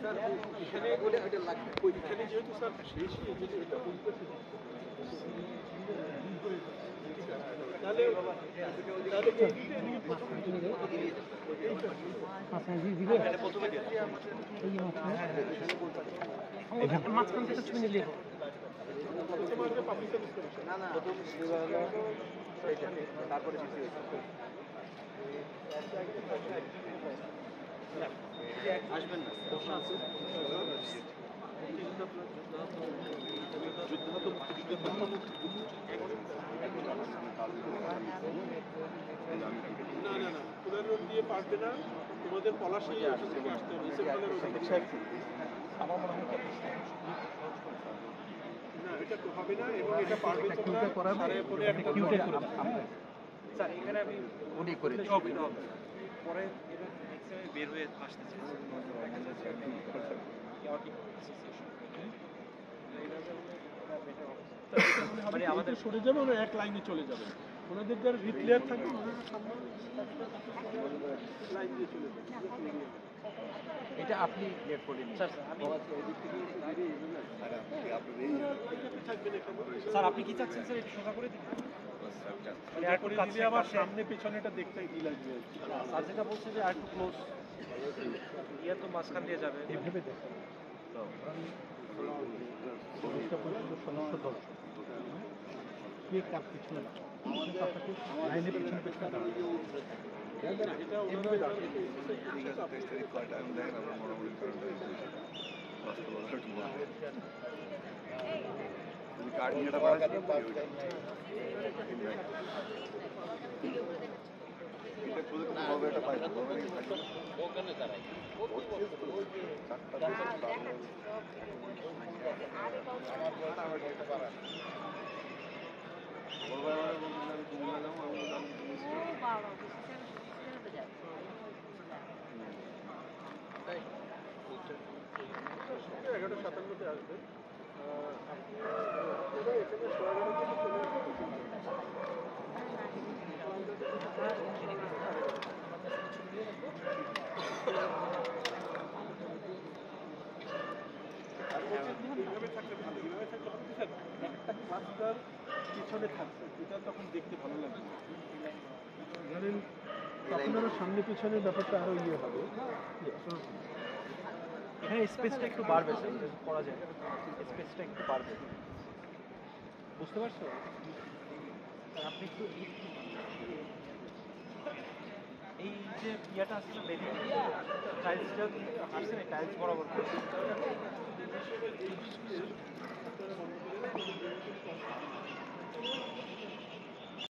sir এখানে ওটা লাগবে এখানে যেহেতু স্যার শেষ যদি এটা বলতে তাহলে মাঝখান থেকে ছবি নিলে না না তারপরে আসবেন না না না না পুরান রোড দিয়ে পারবে না তোমাদের পলাশী ওখান থেকে আসতে হবে আমার মনে হয় না এটা তো হবে না এবং এটা পারবে তোমরা সাড়ে পরে একটা কিউটে করে স্যার এখানে আমি ওডি করে পরে বের হয়ে আসতে চাই মানে আমাদের সরে যাবে ওরা এক লাইনে চলে যাবে ওনাদের যারা রিপ্লেয়ার থাকবে ওনারা সামনে লাইন দিয়ে চলে যাবে এটা আপনি লেট করে নিন স্যার আপনি কি চাচ্ছেন স্যার এটা সোজা করে দিন মানে আর করে দিলে আবার সামনে পেছনেটা দেখতে কি লাগবে স্যার যেটা বলছে যে আর একটু ক্লোজ ইয়া তো মাঝখান দিয়ে যাবে ভেবে দেখো সমস্ত দর্শক কে কার পিছনে লাইনের পিছনে পেছনে এটা ওনারা কার্ড নিয়ে এটা খুলে এটা পাই ওখানে দাঁড়াই এগারোটা 57-তে আসবে এইভাবে থাকলে ভালো এইভাবে থাকলে একটা ক্লাস্টার পিছনে থাকছে এটা তখন দেখতে ভালো লাগবে ধরেন তখন আরো সামনে পিছনের ব্যাপারটা আরো ইয়ে হবে এখানে স্পেসটা একটু বাড়বে স্যার করা যায় স্পেসটা একটু বাড়বে বুঝতে পারছো আপনি একটু এই যে ইয়েটা আছে না বেরিয়ে টাইলসটা আসছে না টাইলস বরাবর